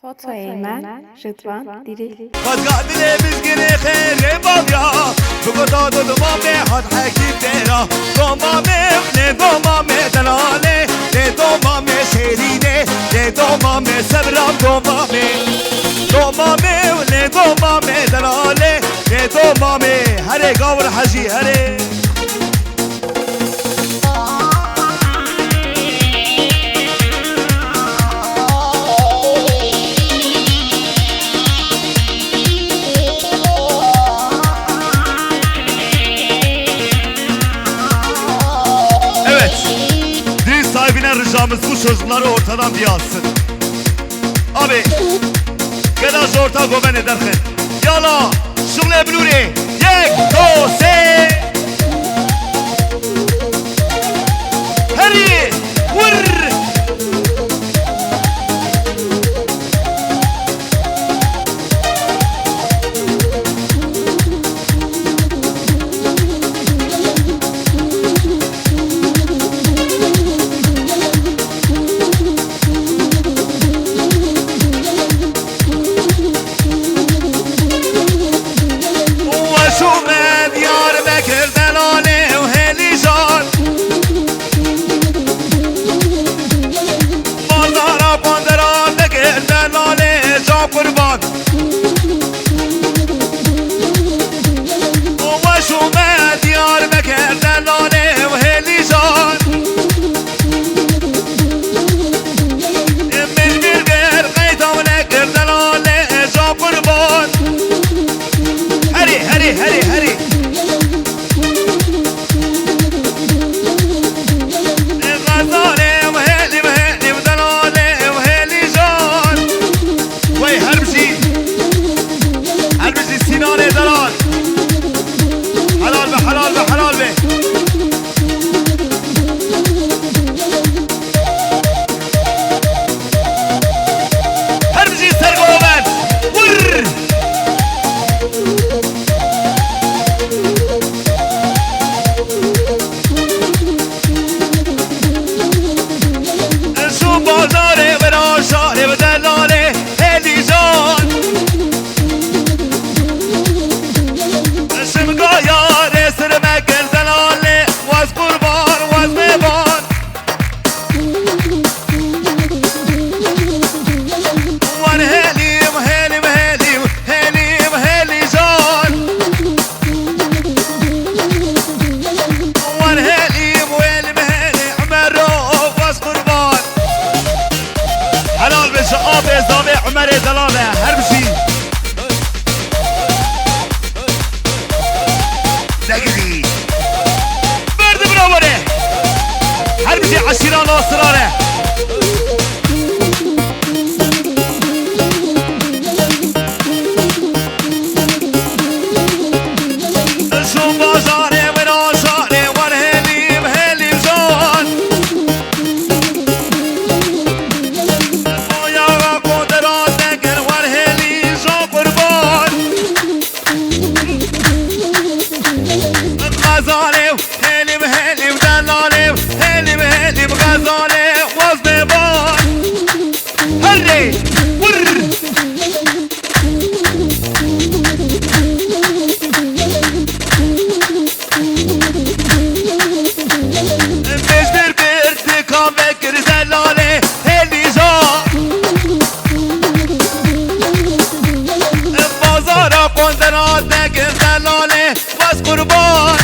فاطمه من رضوان دیری خواهد دل بزگیر خیره بایا بگو داد و دومامه حد حکیم دیرا دومامه نه دومامه دلاله نه دومامه شیرینه نه دومامه سبرم دومامه دومامه نه دومامه دلاله نه دومامه هره گاور حجی هره Ricamız bu çocukları ortadan bir alsın. Abi gel az orta gomen ederken yala şunle bluri yek do se heri vur قربان وشومه ديار مكر دلالي وهلي جان من بالغير قيتا ونكر دلالي جا قربان هري هري هري هري غزالي وهلي وهلي ودلالي وهلي جان وای هربشی سینان دلال حلال به حلال به حلال به هربشی سرگومت ور شو بازاره و راشاره و دلاله هلی جان شمگایار سر مکر دلاله واز قربان واز میبان وان هلیم هلیم هلیم هلیم هلی جان وان هلیم هلیم هلیم عمر واز قربان حلال بشه آب ازدامه عمر دلاله هر بشی دقیقی برد برابره هر بشی عشیران آسراره شون بازاره و ناشاره ور هلیم هلیم جان مویا قدرات نکر ور هلیم جان قربان غزاله هلیم هلیم دلاله هلیم هلیم غزاله وزن بان هره ور مجبر برتکا بکر دلاله هلی جان بازارا قندرات نکر دلاله وز قربان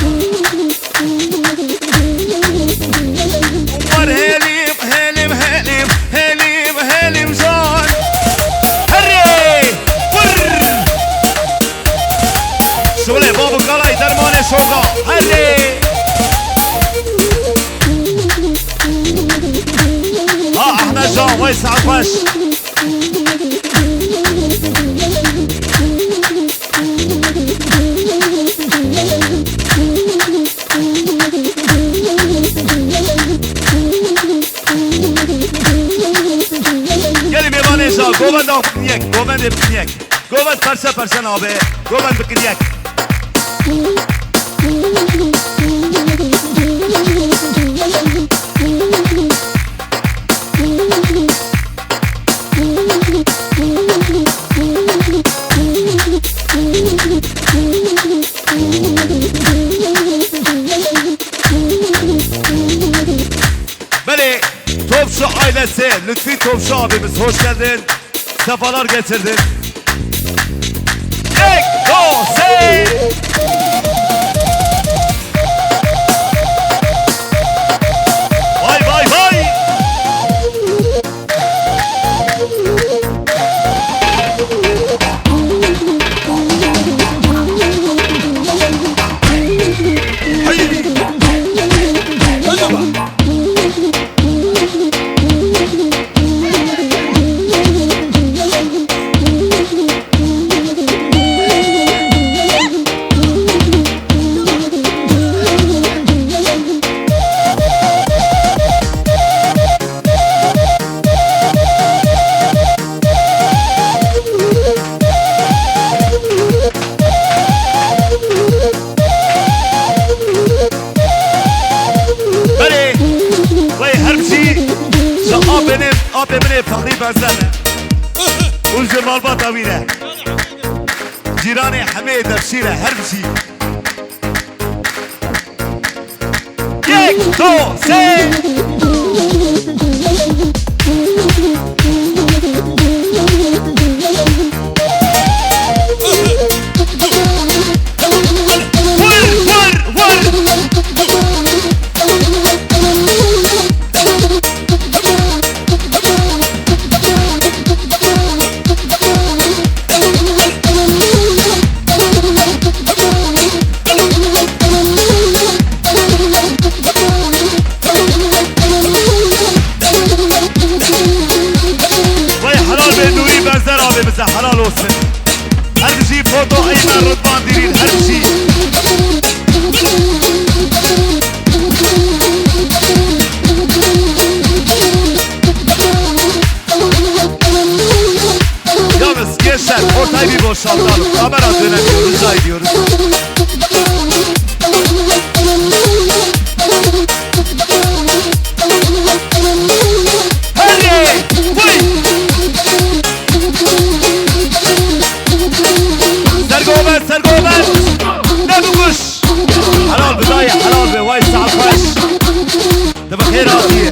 ور هلیم هلیم هلیم هلیم هلیم جان هره ور شغل بابو کالای درمان شوقا هره احمد جان وایس عفاش گلی میوانه جا گوبند آقا یک گوبند بکن یک گوبند پرسه پرسه نابه گوبند بکن یک Lütfi Topçu abimiz hoş geldin. Sefalar getirdin. Ekose. Vay vay vay. Benim fakri benzene Ucur malba tavire Cirane hame defşire her bir şey Yek to se bize helal olsun. Her bir şey foto aynen Rıdvan Diril her bir şey. Yalnız gençler ortayı bir boşaltalım. Kamera dönemiyor rica ediyoruz. سرقوبات نبقش حلال بداية حلال بوايد ساعة فاش تبقى خير عافية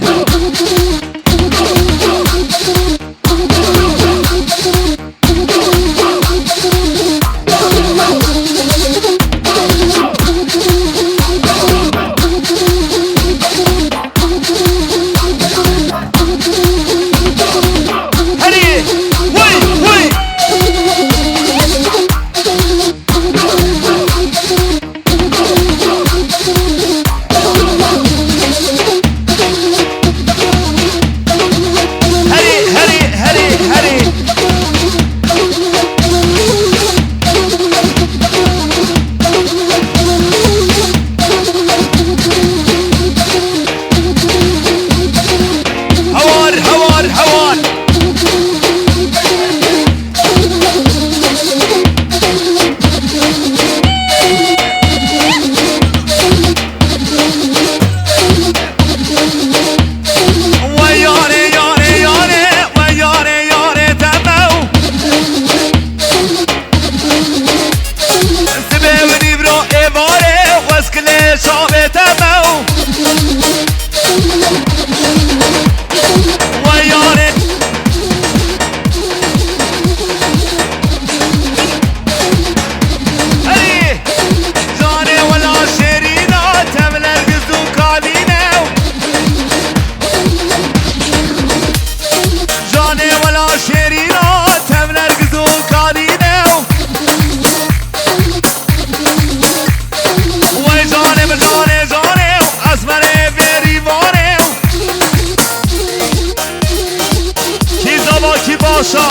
Paşa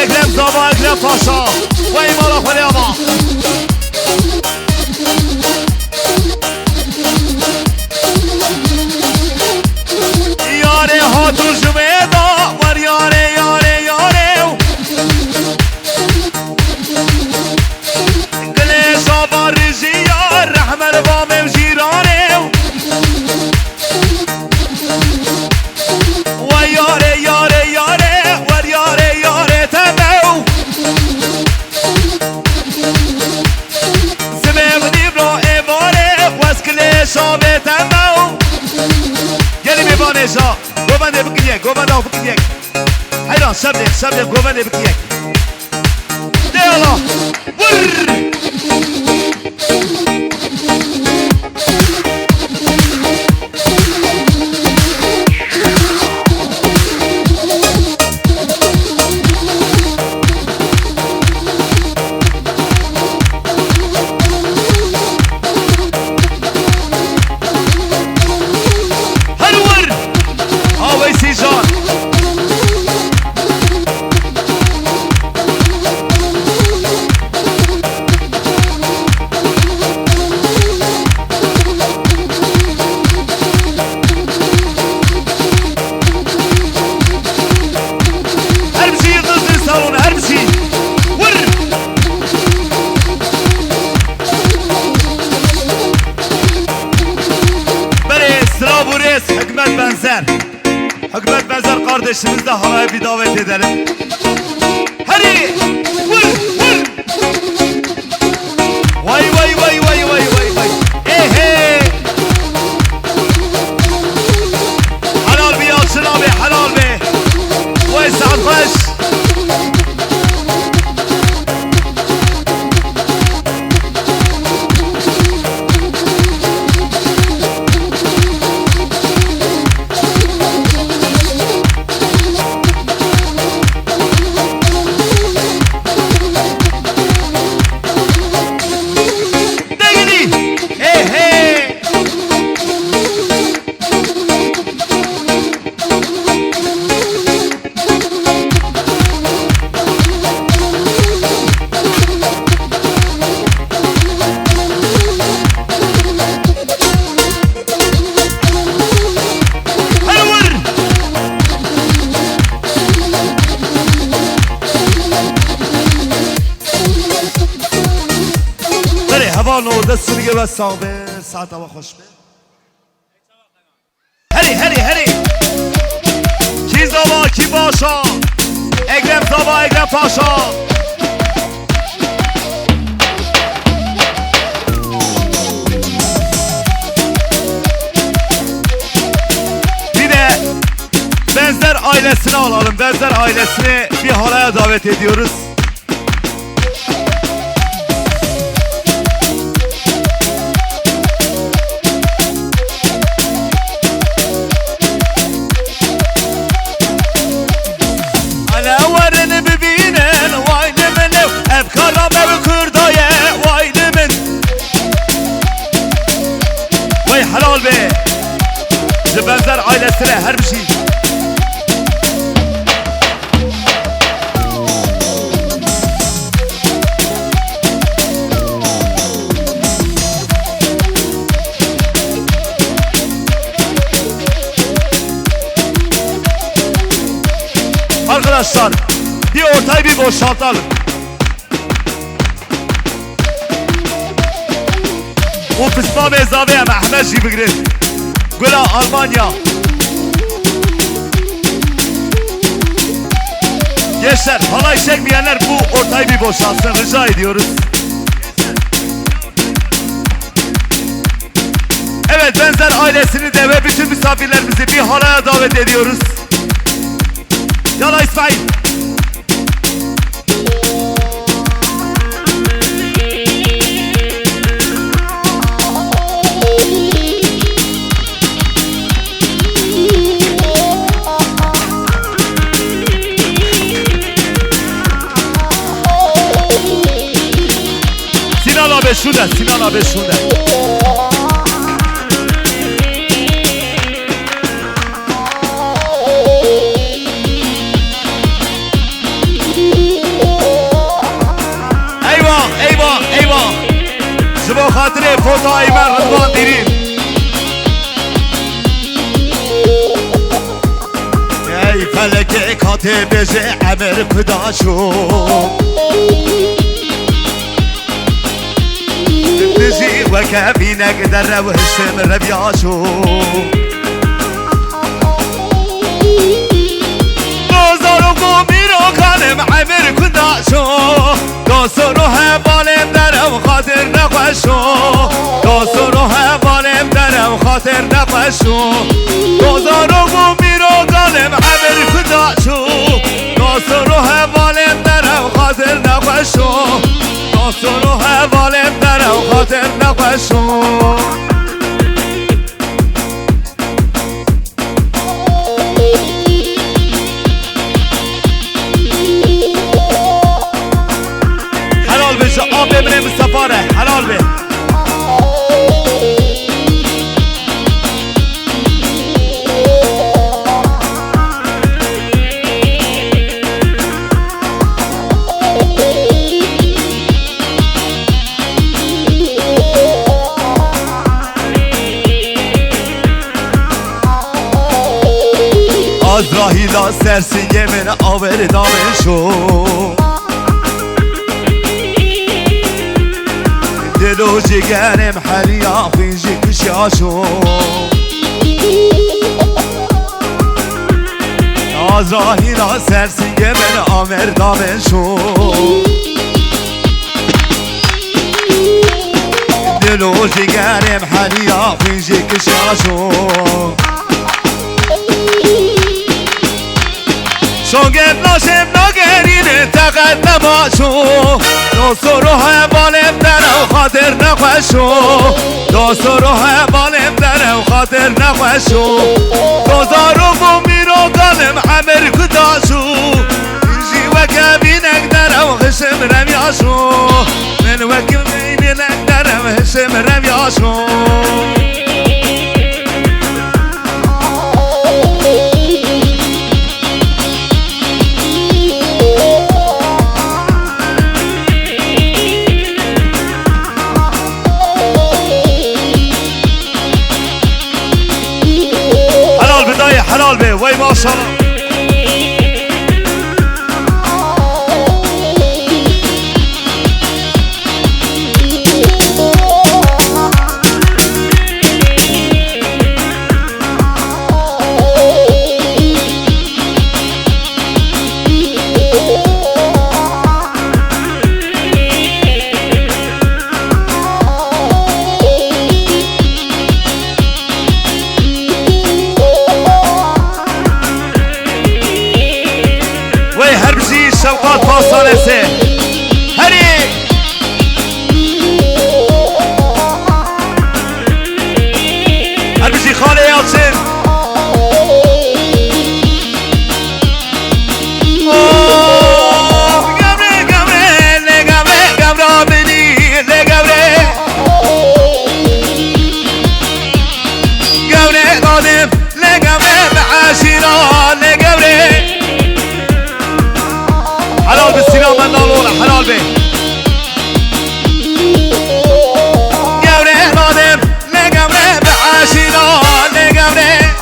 Ekrem Zaba Ekrem Paşa Ve imala Feryama Yare hatun jümeda Var yare yare yare Gile Zaba Riziya Rahmer va mevjirane Ve yare yare yare گوبنده بکن یک حیران شب گوبنده بکن یک دیالا ور Hikmet Benzer kardeşimiz de halaya bir davet edelim. Hadi! Vur! Vur! Vay vay vay vay vay vay vay! Ehe! Halal bir Yalçın abi, halal be! Vay Sa'd Baş! orada sırgı ve sağbe saat hava hoş be. Heri ki zava ki başa Ekrem zava Ekrem paşa bir de Benzer ailesini alalım. Benzer ailesini bir halaya davet ediyoruz. Helal be. Benzer ailesine her bir şey. Arkadaşlar bir ortayı bir boşaltalım. Bu pısma mezabeye Mehmet Jibigrin Gula Almanya. Gençler halay çekmeyenler bu ortayı bir boşaltsın rica ediyoruz. Evet Benzer ailesini de ve bütün misafirlerimizi bir halaya davet ediyoruz. Yalla İsmail. Sinan abi şurada, Sinan abi şurada. Eyvah, eyvah, eyvah. Zıba hatire foto Eymen Rıdvan Dirin. Ey feleke katibeci emir pıdaşu. Bizi ve kebine gider revişim revyaşu. Dozarım kumiro kanım emir kudaşu. Dostunu hevalim derim hatir nekoşu. Dostunu hevalim derim hatir nekoşu. Dozarım kumiro kanım نخوشو حلال بشه آب ببینه مصطفاره حلال به Azrail'a sersin yemine averdam şo Dilo cigerim her yakıcı kış yaşo Azrail'a sersin yemine averdam şo Dilo cigerim her yakıcı kış yaşo شوگم ناشم نگرینه تقد نباشو دوستو رو بالم دره و خاطر نخوشو دوستو رو بالم دره و خاطر نخوشو دوزارو میرو قلم عمر کداشو جی وکبینک دره و خشم رمیاشو من وکبینک دره و خشم رمیاشو حلال به وای ماشاءالله شوقات پاسانه سه هری هر بشی خاله یالچین گمره گمره لگمره گمره بینی لگمره گمره قادم لگمره بعشیرا لگمره حلال بالسلام النالونا حلال به قبره نادم لقبره بعاشينا لقبره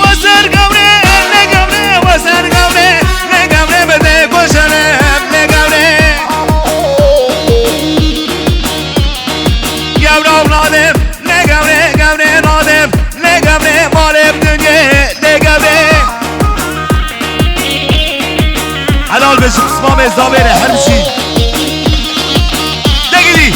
وسر قبره لقبره وسر قبره لقبره بده كشنم لقبره قبره نادم لقبره قبره نادم لقبره مالب دنيا لقبره حلال بشه قسمام ازدابره هر چی دگیری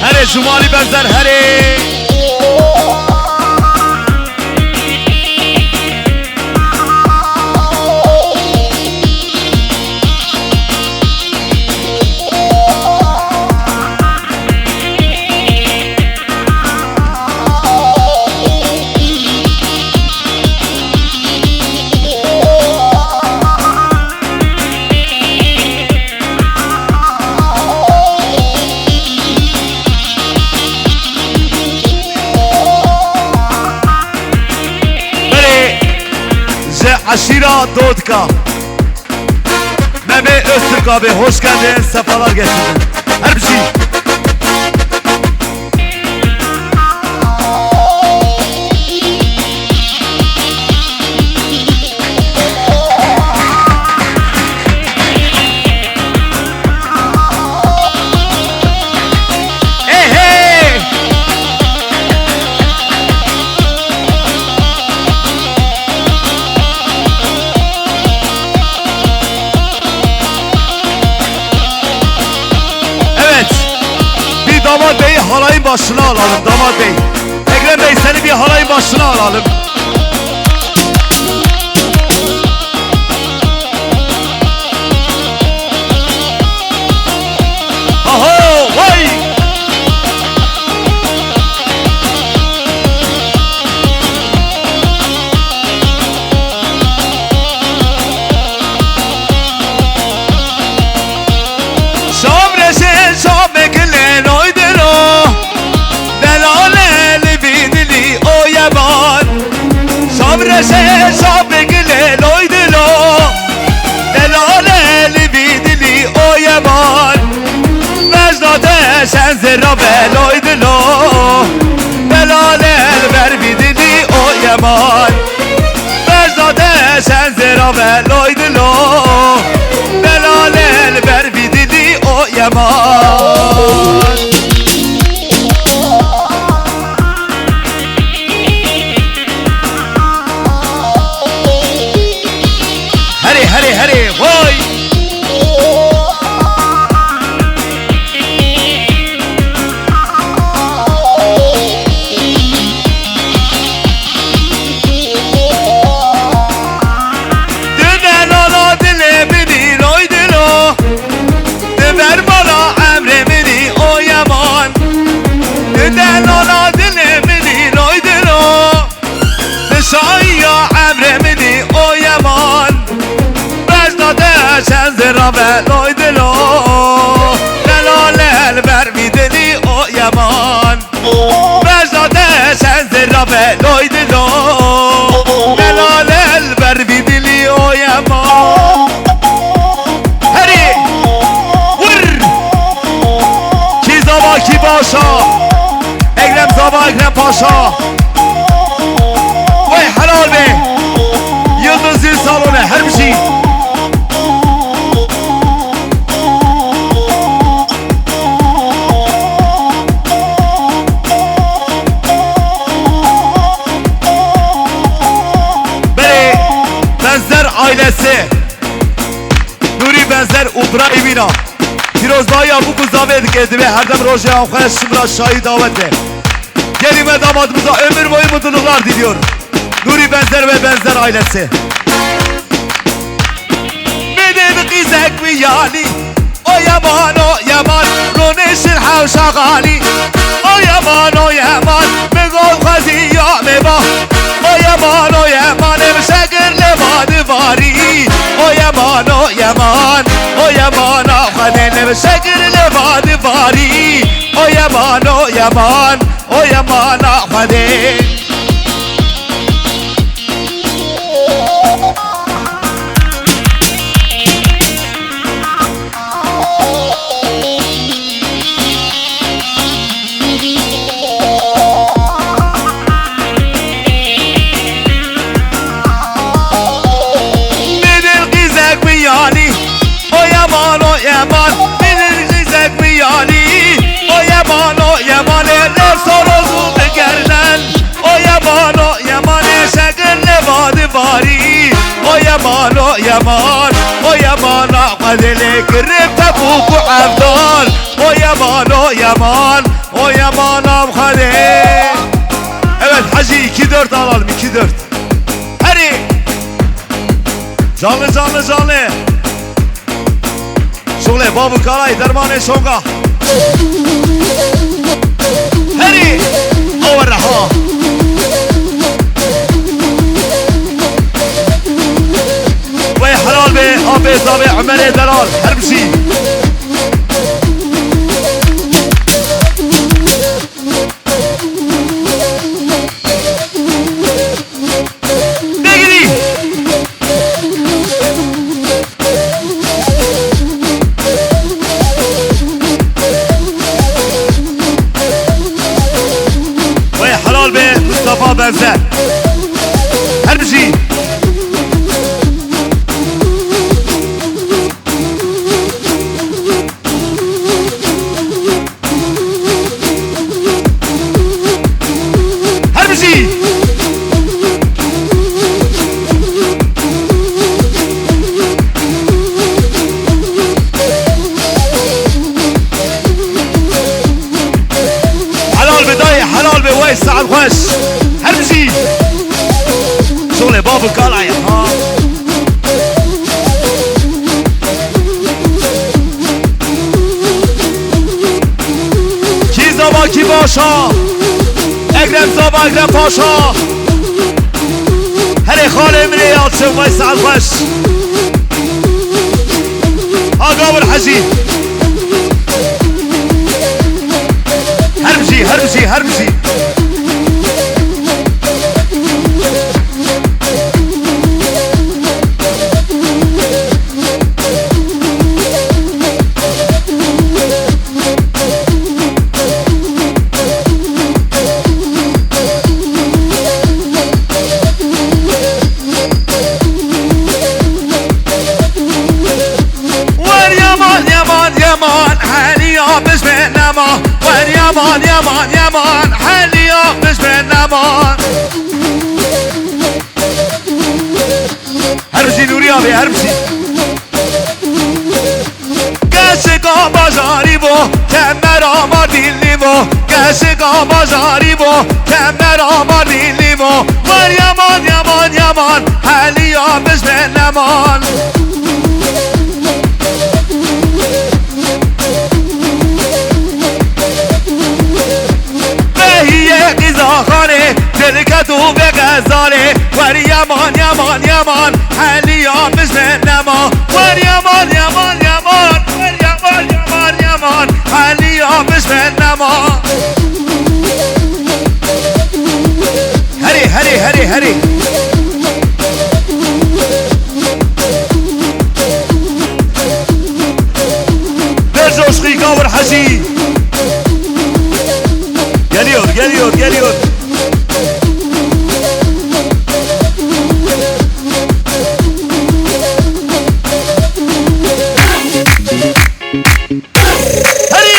هره شمالی بزر هره عشیرا دودکا ممه östürka be hoş geldin sefalar getirdin her bir şey başına alalım damat bey. Ekrem Bey seni bir halayın başına alalım. Aho vay. Şam reşe şam eklen oyduro Delale libidili o yaman Şam reşe şam eklen oyduro Delale libidili o yaman Mecnate sen zerra bel oyduro Delale verbidili o yaman Mecnate sen zerra bel oyduro Delale verbidili o yaman Hadi hadi hadi vay Dünden ala dilemini oydilo Ver bana emremini o yaman Dünden ala dilemini oydilo Dışaya emremini o yaman Mecnade sen zirabel oydilo Delalel vermidini o yaman Mecnade sen zirabel oydilo Delalel vermidini o yaman Hadi vur Ki zaba ki başa Ekrem zaba Ekrem paşa Vay helal be Yıldız zil salonu her bir şey Beni Benzer ailesi Nuri Benzer İbrahim'ina Firozdaya bu kız davet geldi ve her dem roje avkaya şimra şahi davette Gelime damadımıza ömür boyu mutluluklar diliyor Nuri Benzer ve Benzer ailesi Bedeni kızak mi yani O yaman Runeşin havşa gali O yaman Megol kazi ya meba O yaman Emşekir levadi vari O yaman Avkadın emşekir levadi vari O yaman Avkadın yani O yaman Bilir gizek mi yani O yaman Eller soruldu gerden O yaman Eşekir levadi vari O yaman Akadeli kirip tebuku evdal O yaman Akadeli Evet Hacı 2-4 alalım 2-4 Hadi Canlı Şöyle babu kalay dermane şonga Hadi Avaraha Vay helal be Abi zabi Ömer'e delal her bir şey Ne gideyim Helal be ابو القلعه ها کی زابا کی باشا اگرم زابا اگرم پاشا هر خاله مني يا شوف ما يسعى الخش ها قابل حجي هرمجي هرمجي هرمجي يمان يمان يمان حالي يوم مش بالنمان هرمجي نوري ابي هرمجي كاشقا بازاري بو كمرا مارديني بو كاشقا بازاري بو كمرا مارديني بو يمان يمان يمان حالي يوم مش بالنمان خانه دلکتو به غزاله ور یمان یمان یمان حلیام مش نما ور یمان یمان یمان ور یمان یمان یمان حلیام مش نما هری هری هری هری برجوش خيقا والحجي geliyor geliyor geliyor hadi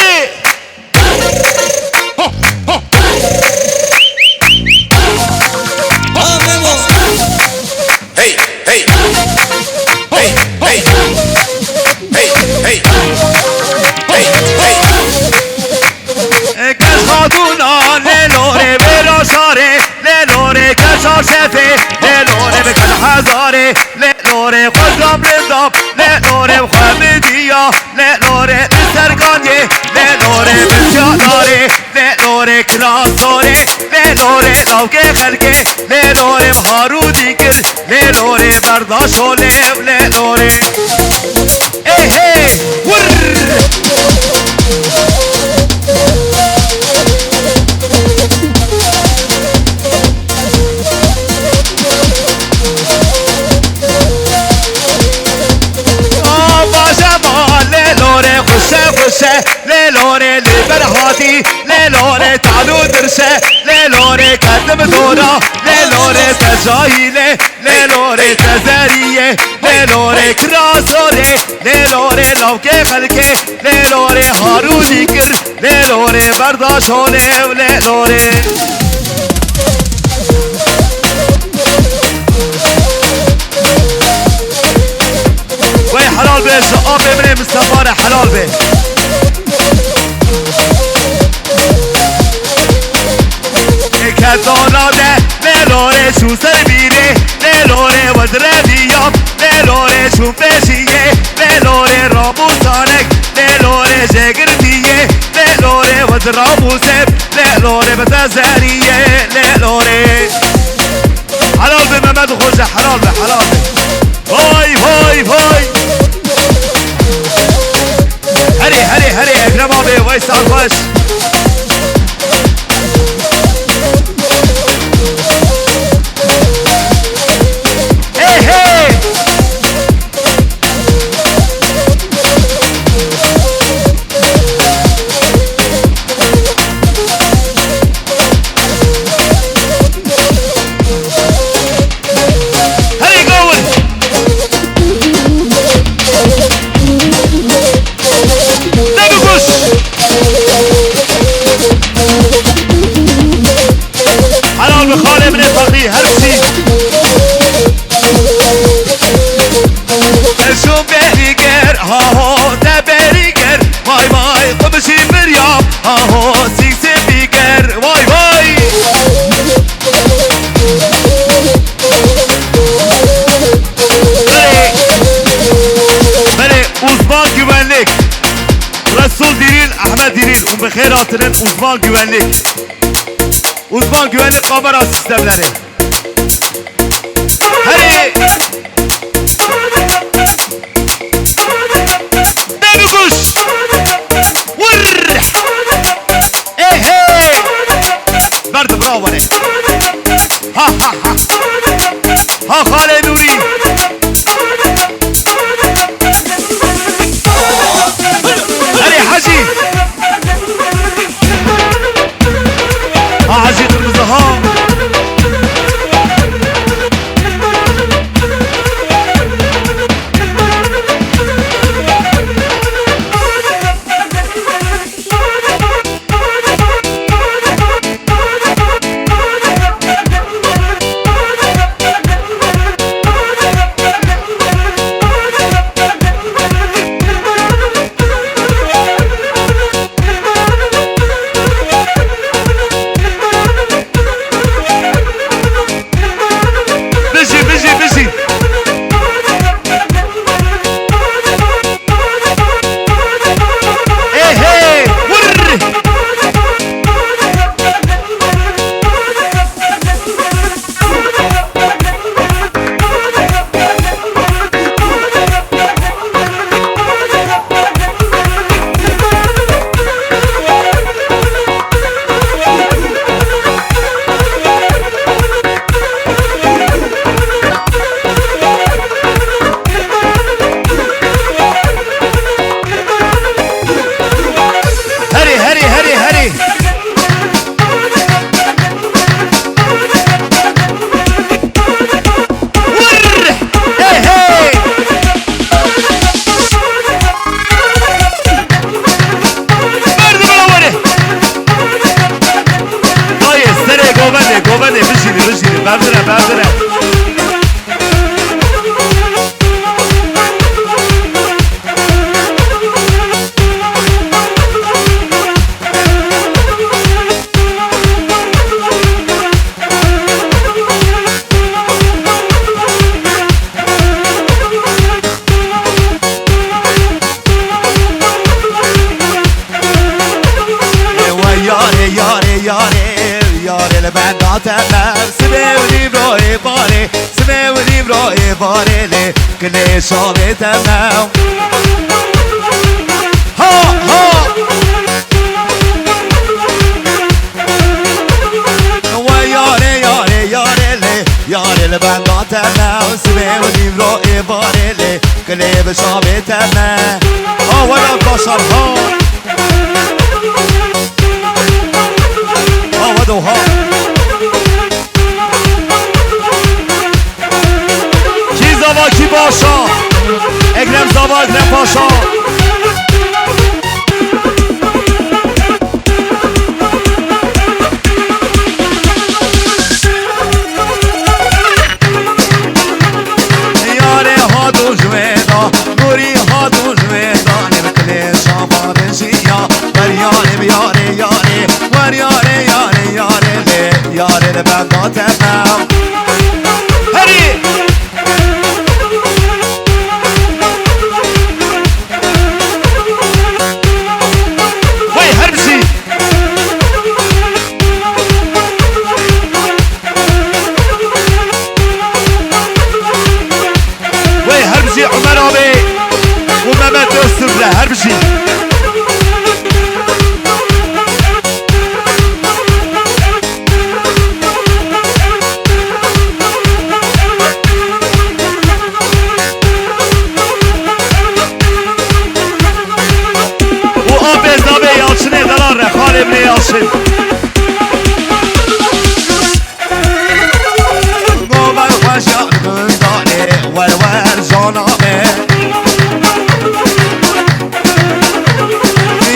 hey hey hey hey hey hey خاتونا للوره براشاره للوره کشار شفه للوره بکن هزاره للوره خودم لندم للوره خمدیا للوره سرگانیه للوره بسیاداره للوره کراساره للوره نوگه خلقه للوره هارودی کرد للوره برداشو للوره ای هی ور للوره لبرهاتي للوره تعالوا درسه للوره كدم دورا للوره تجاهيله للوره تزاريه للوره كراسوره للوره لوكي خلقه للوره هاروني كر للوره برداشوله وللوره وي حلال به شقاب من مستفاره حلال به كداناده للوره شو سربيره للوره وزردياب للوره شو فشيه للوره راموسانك للوره جگرديه للوره وزراموسب للوره بتزاريه للوره حلال به محمد خوشه حلال به حلال به هاي هاي هاي هري هري هري اكرم ابي ويس الخش محمد دیرین اون بخیر آترین uzman güvenlik. Uzman güvenlik kamera sistemleri. Hadi. Baby kuş. Vur. Hey. Verdi bravo ne. Ha. Ha Hale Nuri. Hadi Hacı. Ha Hacı kırmızı ha. Verdire. Yare ben datemem Svevrim roe bare le Kne şave temem Ha Ve yare le ben datemem Svevrim roe bare le Kne şave temem Ha ve arkadaşlar ha دوها کی زوا کی باشا اگرم زوا اگرم پاشا یاره ها دو جویدا نوری ها دو جویدا نمکلی شما بشیا یاره ور یاره ben datemem Hadi Vay hepsi Vay hepsi Ömer abi Bu Mehmet Öztürk'le hepsi Emre Yalçın Gomer Paşa Gındane Ver caname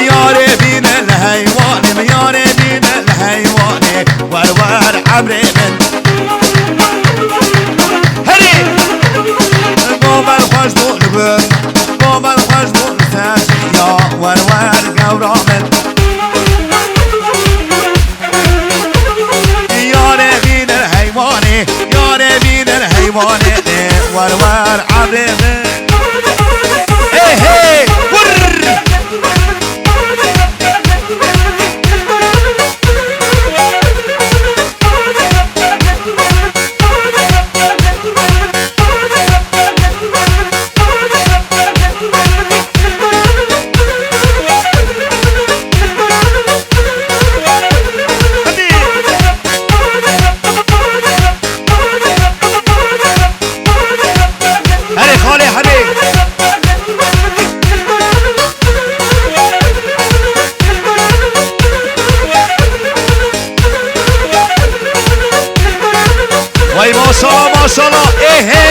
Yare binel heyvanim Yare binel heyvani Ver amremin Hadi Gomer Paş bulbun Gomer Paş bulbun Ya ver gavramin ور عبيبي hey ور صالح حبيب وای ماشاءالله ماشاءالله.